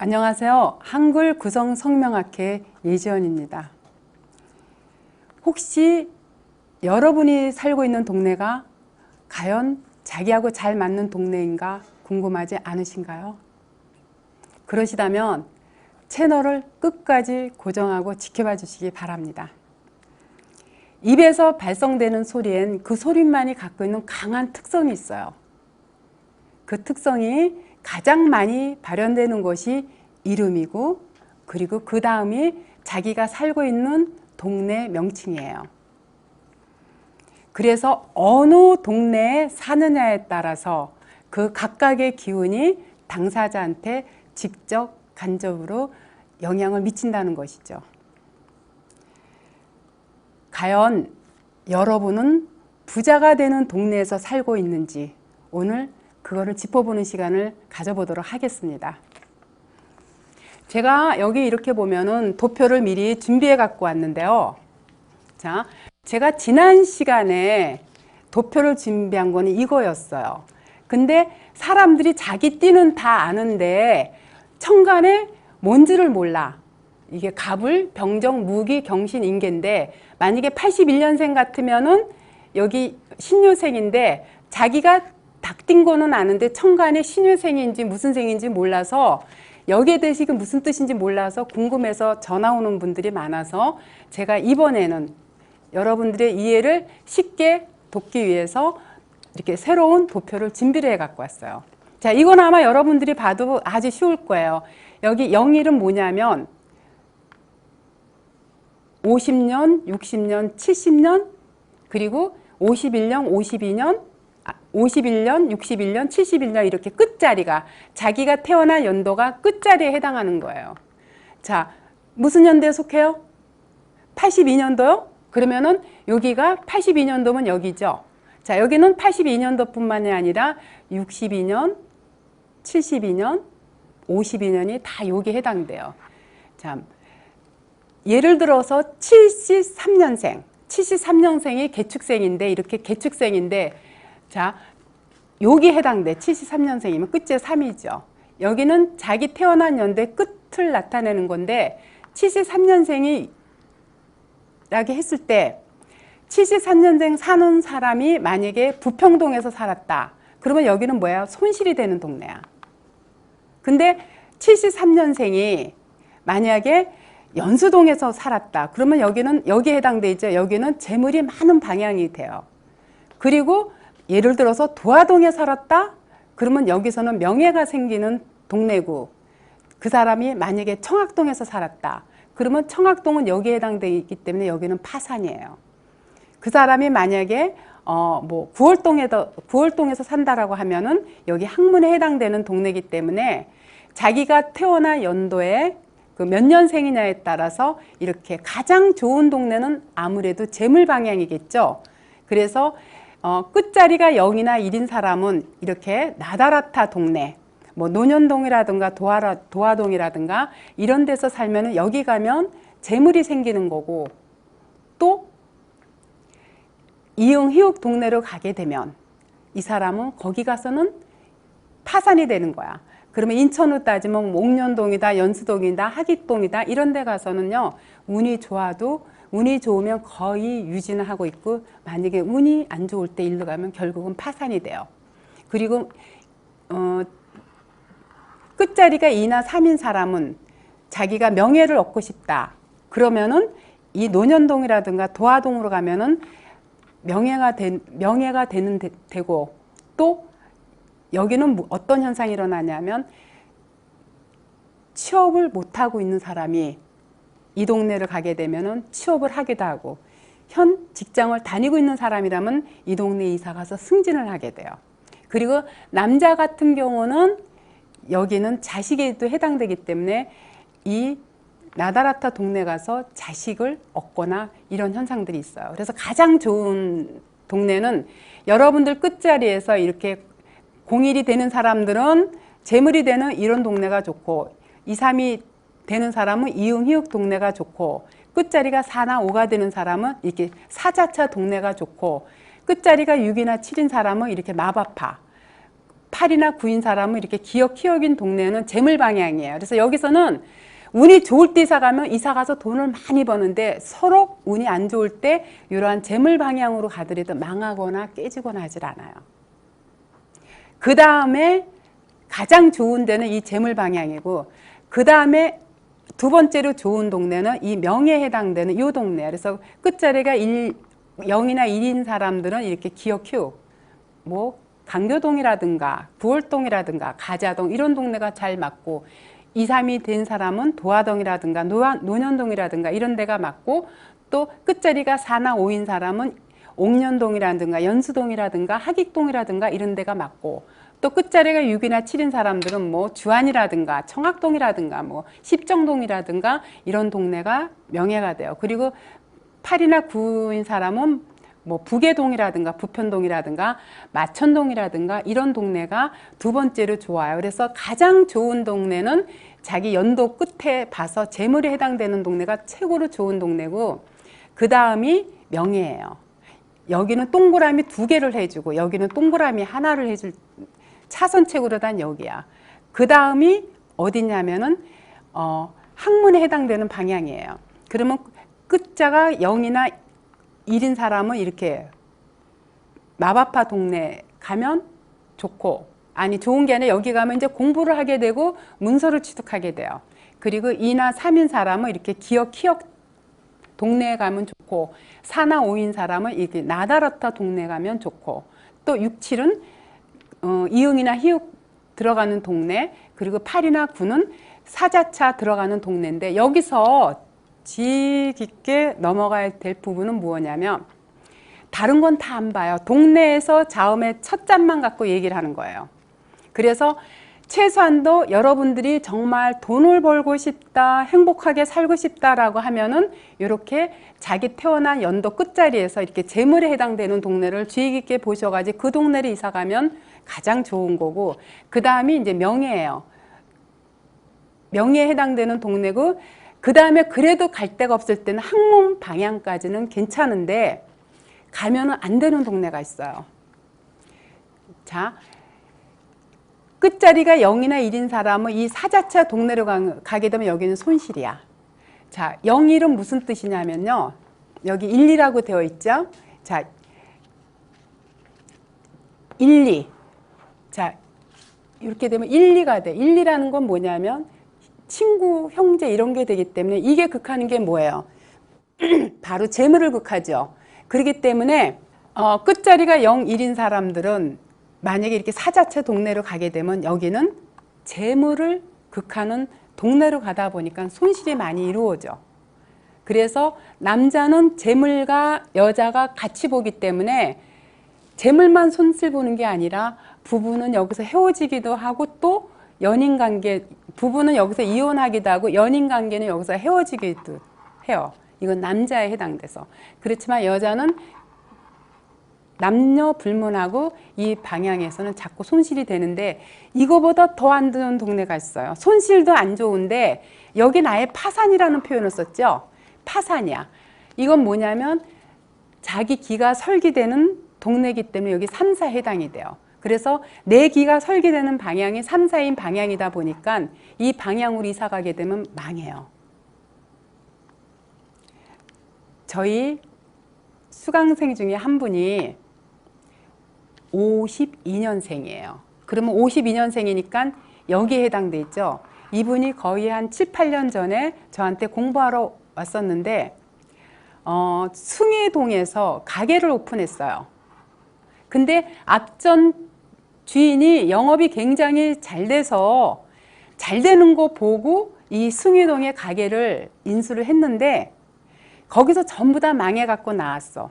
안녕하세요. 한글 구성 성명학회 예지연입니다. 혹시 여러분이 살고 있는 동네가 과연 자기하고 잘 맞는 동네인가 궁금하지 않으신가요? 그러시다면 채널을 끝까지 고정하고 지켜봐 주시기 바랍니다. 입에서 발성되는 소리엔 그 소리만이 갖고 있는 강한 특성이 있어요. 그 특성이 가장 많이 발현되는 것이 이름이고, 그리고 그 다음이 자기가 살고 있는 동네 명칭이에요. 그래서 어느 동네에 사느냐에 따라서 그 각각의 기운이 당사자한테 직접 간접으로 영향을 미친다는 것이죠. 과연 여러분은 부자가 되는 동네에서 살고 있는지 오늘 그거를 짚어보는 시간을 가져보도록 하겠습니다. 제가 여기 이렇게 보면은 도표를 미리 준비해 갖고 왔는데요. 자, 제가 지난 시간에 도표를 준비한 거는 이거였어요. 근데 사람들이 자기 띠는 다 아는데 천간에 뭔지를 몰라. 이게 갑을, 병정, 무기, 경신, 인계인데 만약에 81년생 같으면은 여기 신유생인데 자기가 닭뛴 거는 아는데 천간에 신유생인지 무슨 생인지 몰라서 여기에 대해서 이게 무슨 뜻인지 몰라서 궁금해서 전화 오는 분들이 많아서 제가 이번에는 여러분들의 이해를 쉽게 돕기 위해서 이렇게 새로운 도표를 준비를 해 갖고 왔어요. 자, 이건 아마 여러분들이 봐도 아주 쉬울 거예요. 여기 영일은 뭐냐면 50년, 60년, 70년, 그리고 51년, 52년, 51년, 61년, 71년 이렇게 끝자리가 자기가 태어난 연도가 끝자리에 해당하는 거예요. 자, 무슨 연도에 속해요? 82년도요? 그러면은 여기가 82년도면 여기죠. 자, 여기는 82년도뿐만이 아니라 62년, 72년, 52년이 다 여기에 해당돼요. 자, 예를 들어서 73년생, 73년생이 개축생인데 이렇게 개축생인데 자, 여기 해당돼. 73년생이면 끝째 3이죠. 여기는 자기 태어난 연도의 끝을 나타내는 건데 73년생이 라고 했을 때 73년생 사는 사람이 만약에 부평동에서 살았다. 그러면 여기는 뭐야? 손실이 되는 동네야. 근데 73년생이 만약에 연수동에서 살았다. 그러면 여기는 여기에 해당돼 있죠. 여기는 재물이 많은 방향이 돼요. 그리고 예를 들어서 도화동에 살았다? 그러면 여기서는 명예가 생기는 동네고 그 사람이 만약에 청학동에서 살았다. 그러면 청학동은 여기에 해당되어 있기 때문에 여기는 파산이에요. 그 사람이 만약에 뭐 구월동에서 산다라고 하면은 여기 학문에 해당되는 동네이기 때문에 자기가 태어난 연도에 그 몇 년생이냐에 따라서 이렇게 가장 좋은 동네는 아무래도 재물 방향이겠죠. 그래서 끝자리가 0이나 1인 사람은 이렇게 나다라타 동네, 뭐 논현동이라든가 도화동이라든가 이런 데서 살면은 여기 가면 재물이 생기는 거고, 또 이응 희욱 동네로 가게 되면 이 사람은 거기 가서는 파산이 되는 거야. 그러면 인천으로 따지면 옥년동이다, 연수동이다, 하깃동이다 이런 데 가서는요 운이 좋아도 운이 좋으면 거의 유지는 하고 있고 만약에 운이 안 좋을 때 일로 가면 결국은 파산이 돼요. 그리고 끝자리가 2나 3인 사람은 자기가 명예를 얻고 싶다. 그러면은 이 논현동이라든가 도화동으로 가면은 명예가 되고 또 여기는 어떤 현상이 일어나냐면 취업을 못하고 있는 사람이 이 동네를 가게 되면은 취업을 하기도 하고 현 직장을 다니고 있는 사람이라면 이 동네에 이사 가서 승진을 하게 돼요. 그리고 남자 같은 경우는 여기는 자식에도 해당되기 때문에 이 나다라타 동네 가서 자식을 얻거나 이런 현상들이 있어요. 그래서 가장 좋은 동네는 여러분들 끝자리에서 이렇게 01이 되는 사람들은 재물이 되는 이런 동네가 좋고 2, 3이 되는 사람은 이응 희욱 동네가 좋고 끝자리가 4나 5가 되는 사람은 이렇게 사자차 동네가 좋고 끝자리가 6이나 7인 사람은 이렇게 마바파 팔이나 구인 사람은 이렇게 기역히역인 동네는 재물 방향이에요. 그래서 여기서는 운이 좋을 때 이사 가면 이사 가서 돈을 많이 버는데 서로 운이 안 좋을 때 이러한 재물 방향으로 가더라도 망하거나 깨지거나 하질 않아요. 그 다음에 가장 좋은 데는 이 재물 방향이고, 그 다음에 두 번째로 좋은 동네는 이 명에 해당되는 이 동네예요. 그래서 끝자리가 0이나 1인 사람들은 이렇게 기역히역, 뭐 강교동이라든가 부월동이라든가 가자동 이런 동네가 잘 맞고, 2, 3이 된 사람은 도화동이라든가 논현동이라든가 이런 데가 맞고, 또 끝자리가 4나 5인 사람은 옥년동이라든가 연수동이라든가 하객동이라든가 이런 데가 맞고, 또 끝자리가 6이나 7인 사람들은 뭐 주안이라든가 청학동이라든가 뭐 십정동이라든가 이런 동네가 명예가 돼요. 그리고 8이나 9인 사람은 뭐 부계동이라든가 부편동이라든가 마천동이라든가 이런 동네가 두 번째로 좋아요. 그래서 가장 좋은 동네는 자기 연도 끝에 봐서 재물에 해당되는 동네가 최고로 좋은 동네고, 그 다음이 명예예요. 여기는 동그라미 2개를 해주고 여기는 동그라미 하나를 해줄, 차선책으로 단 여기야. 그 다음이 어디냐면은 학문에 해당되는 방향이에요. 그러면 끝자가 0이나 1인 사람은 이렇게 마바파 동네 가면 좋고, 아니 좋은 게 아니라 여기 가면 이제 공부를 하게 되고 문서를 취득하게 돼요. 그리고 2나 3인 사람은 이렇게 기역 히역 동네에 가면 좋고, 4나 5인 사람은 이렇게 나다라타 동네 가면 좋고, 또 6, 7은 이응이나 히읗 들어가는 동네, 그리고 8이나 9는 사자차 들어가는 동네인데, 여기서 지 깊게 넘어가야 될 부분은 무엇이냐면, 다른 건 다 안 봐요. 동네에서 자음의 첫 잔만 갖고 얘기를 하는 거예요. 그래서 최소한도 여러분들이 정말 돈을 벌고 싶다, 행복하게 살고 싶다라고 하면은 이렇게 자기 태어난 연도 끝자리에서 이렇게 재물에 해당되는 동네를 주의 깊게 보셔가지고 그 동네를 이사 가면 가장 좋은 거고, 그 다음이 이제 명예예요. 명예에 해당되는 동네고, 그 다음에 그래도 갈 데가 없을 때는 학문 방향까지는 괜찮은데 가면은 안 되는 동네가 있어요. 자, 끝자리가 0이나 1인 사람은 이 사자차 동네로 가게 되면 여기는 손실이야. 자, 0, 1은 무슨 뜻이냐면요, 여기 1, 2라고 되어 있죠. 자, 1, 2. 자, 이렇게 되면 1, 2가 돼. 1, 2라는 건 뭐냐면 친구, 형제 이런 게 되기 때문에 이게 극하는 게 뭐예요? 바로 재물을 극하죠. 그렇기 때문에 끝자리가 0, 1인 사람들은 만약에 이렇게 사자체 동네로 가게 되면 여기는 재물을 극하는 동네로 가다 보니까 손실이 많이 이루어져. 그래서 남자는 재물과 여자가 같이 보기 때문에 재물만 손실 보는 게 아니라 부부는 여기서 헤어지기도 하고, 또 연인관계, 부부는 여기서 이혼하기도 하고 연인관계는 여기서 헤어지기도 해요. 이건 남자에 해당돼서. 그렇지만 여자는 남녀 불문하고 이 방향에서는 자꾸 손실이 되는데, 이거보다 더 안 좋은 동네가 있어요. 손실도 안 좋은데 여긴 아예 파산이라는 표현을 썼죠. 파산이야. 이건 뭐냐면 자기 기가 설계되는 동네이기 때문에 여기 3, 4에 해당이 돼요. 그래서 내 기가 설계되는 방향이 3, 4인 방향이다 보니까 이 방향으로 이사 가게 되면 망해요. 저희 수강생 중에 한 분이 52년생이에요. 그러면 52년생이니까 여기에 해당돼 있죠. 이분이 거의 한 7, 8년 전에 저한테 공부하러 왔었는데 숭례동에서 가게를 오픈했어요. 근데 앞전 주인이 영업이 굉장히 잘 돼서 잘 되는 거 보고 이 숭례동에 가게를 인수를 했는데 거기서 전부 다 망해갖고 나왔어.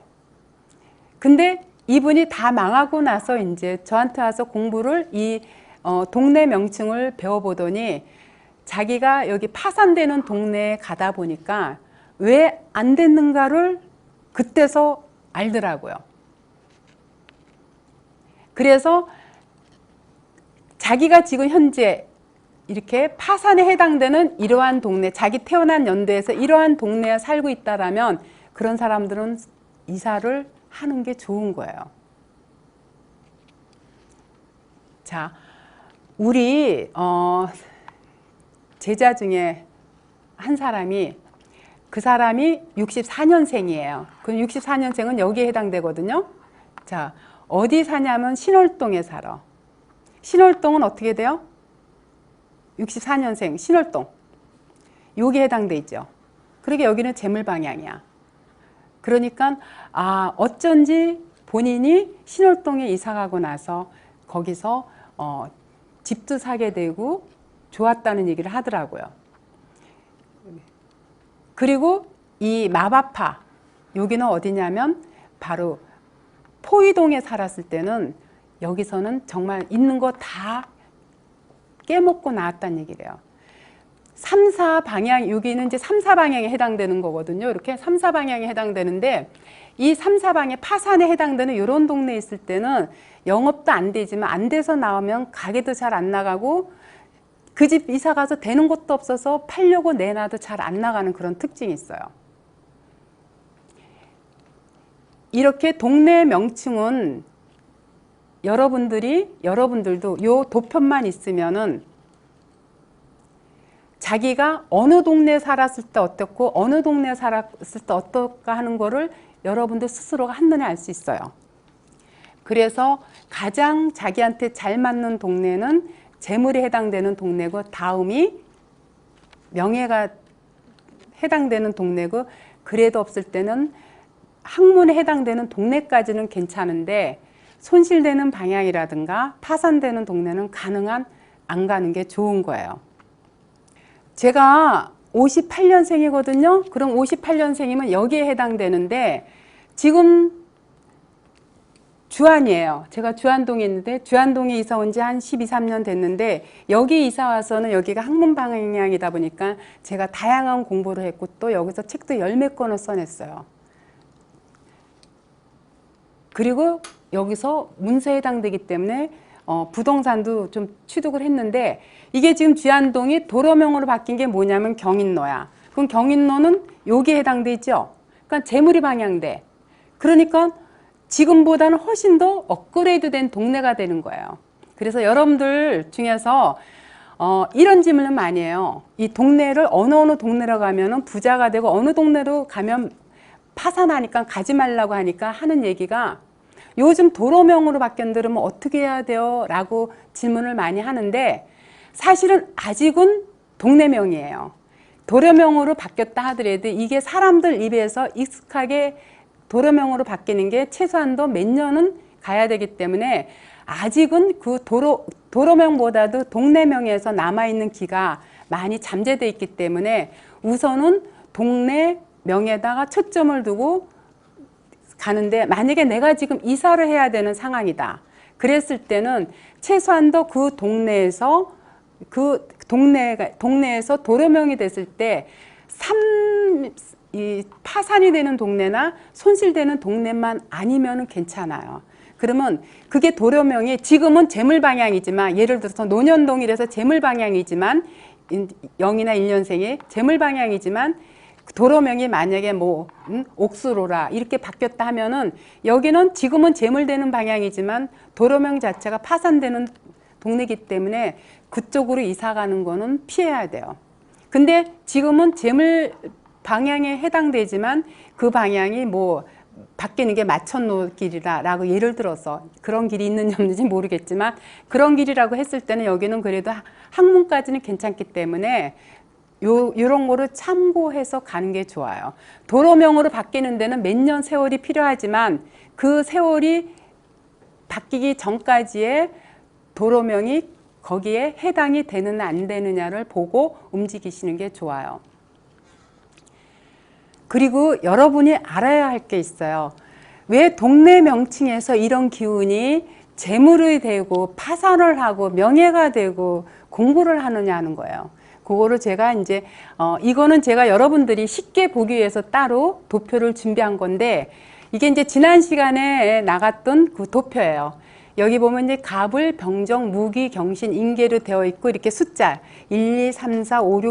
근데 이분이 다 망하고 나서 이제 저한테 와서 공부를 이 동네 명칭을 배워보더니 자기가 여기 파산되는 동네에 가다 보니까 왜 안 됐는가를 그때서 알더라고요. 그래서 자기가 지금 현재 이렇게 파산에 해당되는 이러한 동네, 자기 태어난 연도에서 이러한 동네에 살고 있다라면 그런 사람들은 이사를 하는 게 좋은 거예요. 자, 우리 제자 중에 한 사람이 그 사람이 64년생이에요. 그럼 64년생은 여기에 해당되거든요. 자, 어디 사냐면 신월동에 살아. 신월동은 어떻게 돼요? 64년생 신월동. 여기에 해당돼 있죠. 그러게 여기는 재물 방향이야. 그러니까 어쩐지 본인이 신월동에 이사 가고 나서 거기서 집도 사게 되고 좋았다는 얘기를 하더라고요. 그리고 이 마바파, 여기는 어디냐면 바로 포이동에 살았을 때는 여기서는 정말 있는 거 다 깨먹고 나왔다는 얘기래요. 3, 4 방향, 여기는 이제 3, 4 방향에 해당되는 거거든요. 이렇게 3, 4 방향에 해당되는데 이 3, 4방에 파산에 해당되는 이런 동네에 있을 때는 영업도 안 되지만 안 돼서 나오면 가게도 잘 안 나가고 그 집 이사 가서 되는 것도 없어서 팔려고 내놔도 잘 안 나가는 그런 특징이 있어요. 이렇게 동네 명칭은 여러분들도 요 도편만 있으면은 자기가 어느 동네에 살았을 때 어떻고 어느 동네에 살았을 때 어떨까 하는 거를 여러분들 스스로가 한눈에 알 수 있어요. 그래서 가장 자기한테 잘 맞는 동네는 재물에 해당되는 동네고 다음이 명예가 해당되는 동네고 그래도 없을 때는 학문에 해당되는 동네까지는 괜찮은데 손실되는 방향이라든가 파산되는 동네는 가능한 안 가는 게 좋은 거예요. 제가 58년생이거든요. 그럼 58년생이면 여기에 해당되는데 지금 주안이에요. 제가 주안동에 있는데 주안동에 이사 온 지 한 12, 13년 됐는데 여기 이사 와서는 여기가 학문 방향이다 보니까 제가 다양한 공부를 했고 또 여기서 책도 열 몇 권을 써냈어요. 그리고 여기서 문서에 해당되기 때문에 부동산도 좀 취득을 했는데 이게 지금 주안동이 도로명으로 바뀐 게 뭐냐면 경인로야. 그럼 경인로는 여기에 해당돼 있죠. 그러니까 재물이 방향돼. 그러니까 지금보다는 훨씬 더 업그레이드 된 동네가 되는 거예요. 그래서 여러분들 중에서 이런 질문을 많이 해요. 이 동네를 어느 동네로 가면 부자가 되고 어느 동네로 가면 파산하니까 가지 말라고 하니까 하는 얘기가 요즘 도로명으로 바뀌었는데 어떻게 해야 돼요? 라고 질문을 많이 하는데 사실은 아직은 동네명이에요. 도로명으로 바뀌었다 하더라도 이게 사람들 입에서 익숙하게 도로명으로 바뀌는 게 최소한도 몇 년은 가야 되기 때문에 아직은 그 도로명보다도 동네명에서 남아있는 기가 많이 잠재되어 있기 때문에 우선은 동네명에다가 초점을 두고 가는데 만약에 내가 지금 이사를 해야 되는 상황이다. 그랬을 때는 최소한도 그 동네에서 도로명이 됐을 때 파산이 되는 동네나 손실되는 동네만 아니면 괜찮아요. 그러면 그게 도로명이 지금은 재물 방향이지만 예를 들어서 노년동이라서 재물 방향이지만 0이나 1년생이 재물 방향이지만 도로명이 만약에 옥수로라 이렇게 바뀌었다 하면은 여기는 지금은 재물되는 방향이지만 도로명 자체가 파산되는 동네이기 때문에 그쪽으로 이사 가는 거는 피해야 돼요. 근데 지금은 재물 방향에 해당되지만 그 방향이 바뀌는 게 마천루 길이라고 예를 들어서 그런 길이 있는지 없는지 모르겠지만 그런 길이라고 했을 때는 여기는 그래도 학문까지는 괜찮기 때문에 요런 거를 참고해서 가는 게 좋아요. 도로명으로 바뀌는 데는 몇 년 세월이 필요하지만 그 세월이 바뀌기 전까지의 도로명이 거기에 해당이 되느냐 안 되느냐를 보고 움직이시는 게 좋아요. 그리고 여러분이 알아야 할 게 있어요. 왜 동네 명칭에서 이런 기운이 재물이 되고 파산을 하고 명예가 되고 공부를 하느냐 하는 거예요. 그거를 제가 이제 이거는 제가 여러분들이 쉽게 보기 위해서 따로 도표를 준비한 건데 이게 이제 지난 시간에 나갔던 그 도표예요. 여기 보면 이제 갑을, 병정, 무기, 경신, 인계로 되어 있고 이렇게 숫자 1, 2, 3, 4, 5,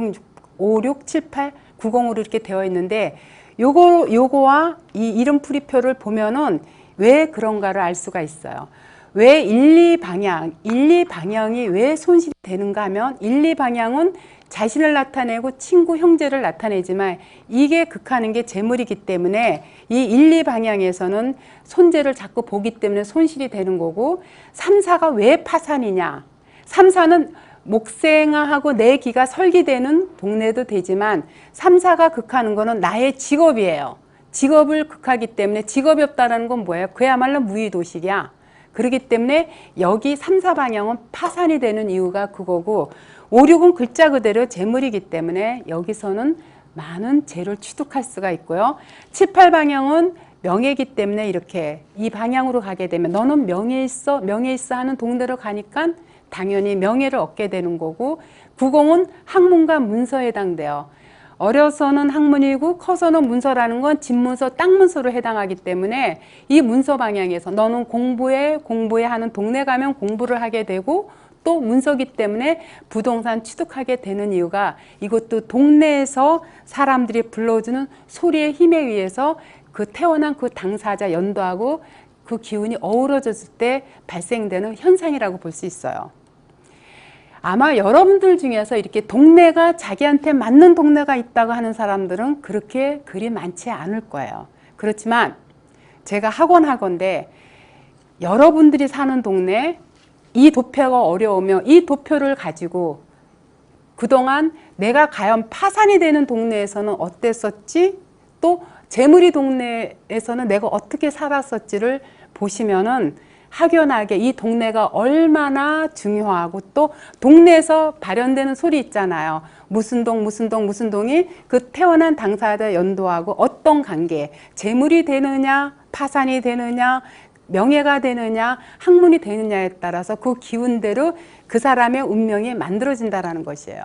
6, 7, 8, 90으로 이렇게 되어 있는데 요거와 이 이름풀이표를 보면은 왜 그런가를 알 수가 있어요. 왜 1, 2방향, 1, 2방향이 왜 손실이 되는가 하면 1, 2방향은 자신을 나타내고 친구, 형제를 나타내지만 이게 극하는 게 재물이기 때문에 이 1, 2방향에서는 손재를 자꾸 보기 때문에 손실이 되는 거고 3, 4가 왜 파산이냐. 3, 4는 목생화하고 내 기가 설기되는 동네도 되지만 3, 4가 극하는 거는 나의 직업이에요. 직업을 극하기 때문에 직업이 없다는 건 뭐예요? 그야말로 무의도식이야. 그렇기 때문에 여기 3, 4방향은 파산이 되는 이유가 그거고 5, 6은 글자 그대로 재물이기 때문에 여기서는 많은 재를 취득할 수가 있고요. 7, 8방향은 명예이기 때문에 이렇게 이 방향으로 가게 되면 너는 명예있어 하는 동네로 가니까 당연히 명예를 얻게 되는 거고 90은 학문과 문서에 해당돼요. 어려서는 학문이고 커서는 문서라는 건 집문서, 땅문서로 해당하기 때문에 이 문서 방향에서 너는 공부해 하는 동네 가면 공부를 하게 되고 또 문서기 때문에 부동산 취득하게 되는 이유가 이것도 동네에서 사람들이 불러주는 소리의 힘에 의해서 그 태어난 그 당사자 연도하고 그 기운이 어우러졌을 때 발생되는 현상이라고 볼 수 있어요. 아마 여러분들 중에서 이렇게 동네가 자기한테 맞는 동네가 있다고 하는 사람들은 그렇게 그리 많지 않을 거예요. 그렇지만 제가 학원하건데 여러분들이 사는 동네 이 도표가 어려우면 이 도표를 가지고 그동안 내가 과연 파산이 되는 동네에서는 어땠었지? 또 재물이 동네에서는 내가 어떻게 살았었지를 보시면은 확연하게 이 동네가 얼마나 중요하고 또 동네에서 발현되는 소리 있잖아요. 무슨 동이 그 태어난 당사자 연도하고 어떤 관계, 재물이 되느냐, 파산이 되느냐, 명예가 되느냐, 학문이 되느냐에 따라서 그 기운대로 그 사람의 운명이 만들어진다는 것이에요.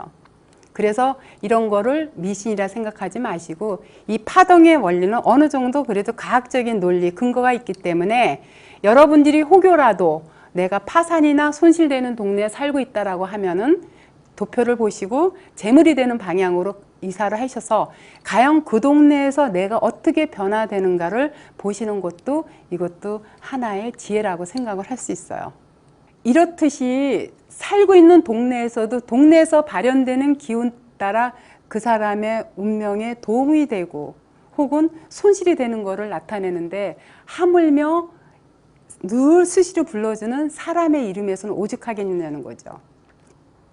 그래서 이런 거를 미신이라 생각하지 마시고 이 파동의 원리는 어느 정도 그래도 과학적인 논리, 근거가 있기 때문에 여러분들이 혹여라도 내가 파산이나 손실되는 동네에 살고 있다라고 하면은 도표를 보시고 재물이 되는 방향으로 이사를 하셔서 과연 그 동네에서 내가 어떻게 변화되는가를 보시는 것도 이것도 하나의 지혜라고 생각을 할 수 있어요. 이렇듯이 살고 있는 동네에서도 동네에서 발현되는 기운 따라 그 사람의 운명에 도움이 되고 혹은 손실이 되는 것을 나타내는데 하물며 늘 수시로 불러주는 사람의 이름에서는 오죽하겠느냐는 거죠.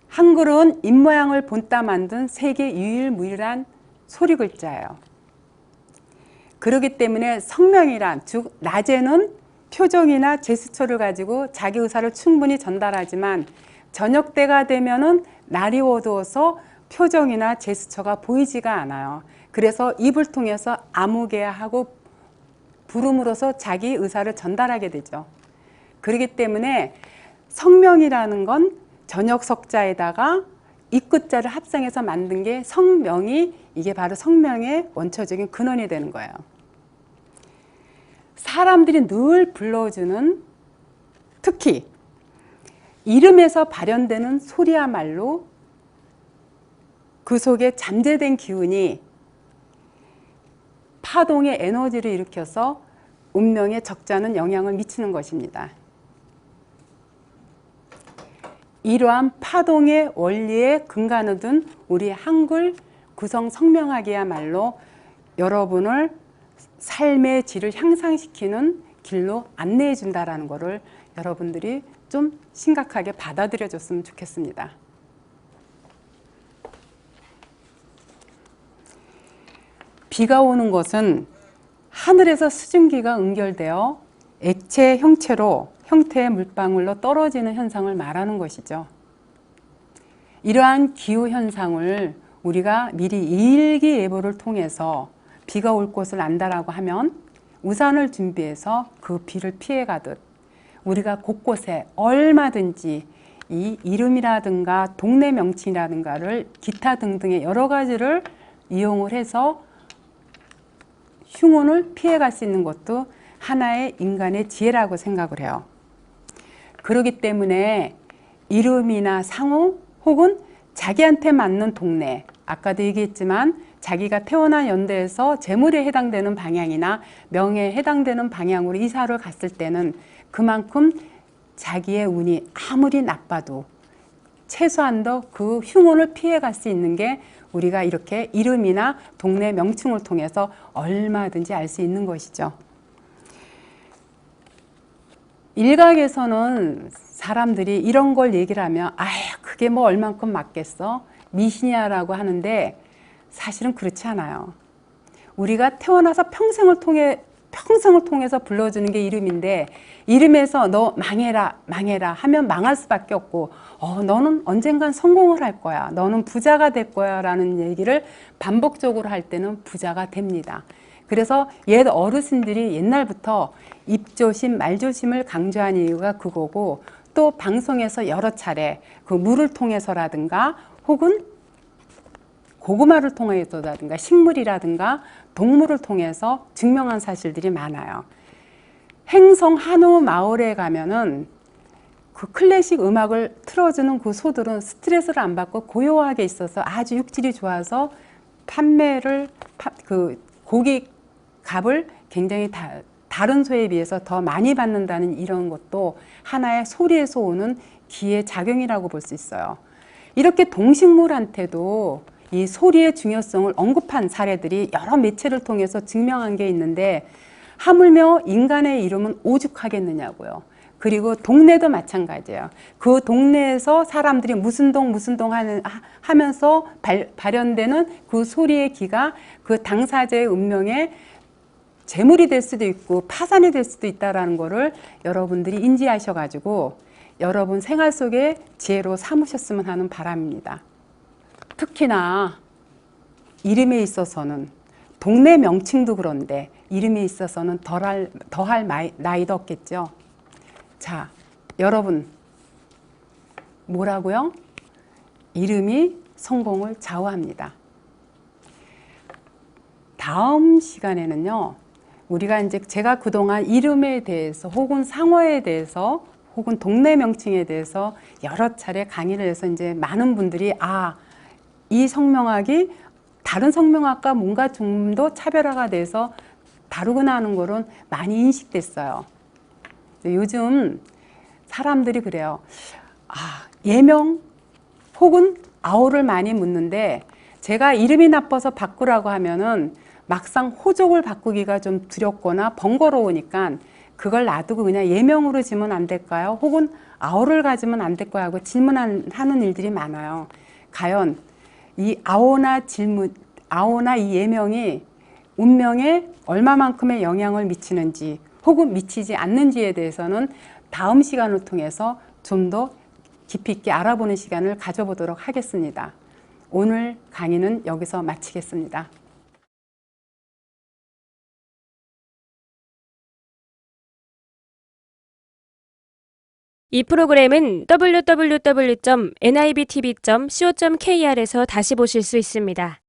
한글은 입모양을 본따 만든 세계 유일무이한 소리 글자예요. 그렇기 때문에 성명이란 즉 낮에는 표정이나 제스처를 가지고 자기 의사를 충분히 전달하지만 저녁 때가 되면은 날이 어두워서 표정이나 제스처가 보이지가 않아요. 그래서 입을 통해서 아무개하고 부름으로써 자기 의사를 전달하게 되죠. 그렇기 때문에 성명이라는 건 저녁 석자에다가 입끝자를 합성해서 만든 게 성명이 이게 바로 성명의 원초적인 근원이 되는 거예요. 사람들이 늘 불러주는 특히 이름에서 발현되는 소리야말로 그 속에 잠재된 기운이 파동의 에너지를 일으켜서 운명에 적잖은 영향을 미치는 것입니다. 이러한 파동의 원리에 근간을 둔 우리 한글 구성 성명학이야말로 여러분을 삶의 질을 향상시키는 길로 안내해 준다라는 것을 여러분들이 좀 심각하게 받아들여 줬으면 좋겠습니다. 비가 오는 것은 하늘에서 수증기가 응결되어 액체 형태의 물방울로 떨어지는 현상을 말하는 것이죠. 이러한 기후현상을 우리가 미리 일기예보를 통해서 비가 올 것을 안다라고 하면 우산을 준비해서 그 비를 피해가듯 우리가 곳곳에 얼마든지 이 이름이라든가 동네 명칭이라든가를 기타 등등의 여러 가지를 이용을 해서 흉운을 피해갈 수 있는 것도 하나의 인간의 지혜라고 생각을 해요. 그렇기 때문에 이름이나 상호 혹은 자기한테 맞는 동네, 아까도 얘기했지만 자기가 태어난 연대에서 재물에 해당되는 방향이나 명예에 해당되는 방향으로 이사를 갔을 때는 그만큼 자기의 운이 아무리 나빠도 최소한도 그 흉운을 피해갈 수 있는 게 우리가 이렇게 이름이나 동네 명칭을 통해서 얼마든지 알 수 있는 것이죠. 일각에서는 사람들이 이런 걸 얘기를 하면 아휴 그게 뭐 얼만큼 맞겠어? 미신이야라고 하는데 사실은 그렇지 않아요. 우리가 태어나서 평생을 통해서 불러주는 게 이름인데 이름에서 너 망해라 망해라 하면 망할 수밖에 없고 너는 언젠간 성공을 할 거야. 너는 부자가 될 거야 라는 얘기를 반복적으로 할 때는 부자가 됩니다. 그래서 옛 어르신들이 옛날부터 입조심 말조심을 강조한 이유가 그거고 또 방송에서 여러 차례 그 물을 통해서라든가 혹은 고구마를 통해서라든가 식물이라든가 동물을 통해서 증명한 사실들이 많아요. 행성 한우 마을에 가면은 그 클래식 음악을 틀어주는 그 소들은 스트레스를 안 받고 고요하게 있어서 아주 육질이 좋아서 그 고기 값을 굉장히 다른 소에 비해서 더 많이 받는다는 이런 것도 하나의 소리에서 오는 기의 작용이라고 볼 수 있어요. 이렇게 동식물한테도 이 소리의 중요성을 언급한 사례들이 여러 매체를 통해서 증명한 게 있는데 하물며 인간의 이름은 오죽하겠느냐고요. 그리고 동네도 마찬가지예요. 그 동네에서 사람들이 무슨 동 하면서 발현되는 그 소리의 기가 그 당사자의 운명에 재물이 될 수도 있고 파산이 될 수도 있다는 거를 여러분들이 인지하셔가지고 여러분 생활 속에 지혜로 삼으셨으면 하는 바람입니다. 특히나 이름에 있어서는 동네 명칭도 그런데 이름에 있어서는 더할 나이도 없겠죠. 자, 여러분 뭐라고요? 이름이 성공을 좌우합니다. 다음 시간에는요. 우리가 이제 제가 그동안 이름에 대해서 혹은 상호에 대해서 혹은 동네 명칭에 대해서 여러 차례 강의를 해서 이제 많은 분들이 이 성명학이 다른 성명학과 뭔가 좀 더 차별화가 돼서 다루구나 하는 거는 많이 인식됐어요. 요즘 사람들이 그래요. 예명 혹은 아오를 많이 묻는데 제가 이름이 나빠서 바꾸라고 하면은 막상 호족을 바꾸기가 좀 두렵거나 번거로우니까 그걸 놔두고 그냥 예명으로 지면 안 될까요? 혹은 아오를 가지면 안 될까요? 하고 질문하는 일들이 많아요. 과연 이 아오나 이 예명이 운명에 얼마만큼의 영향을 미치는지 혹은 미치지 않는지에 대해서는 다음 시간을 통해서 좀 더 깊이 있게 알아보는 시간을 가져보도록 하겠습니다. 오늘 강의는 여기서 마치겠습니다. 이 프로그램은 www.nibtv.co.kr에서 다시 보실 수 있습니다.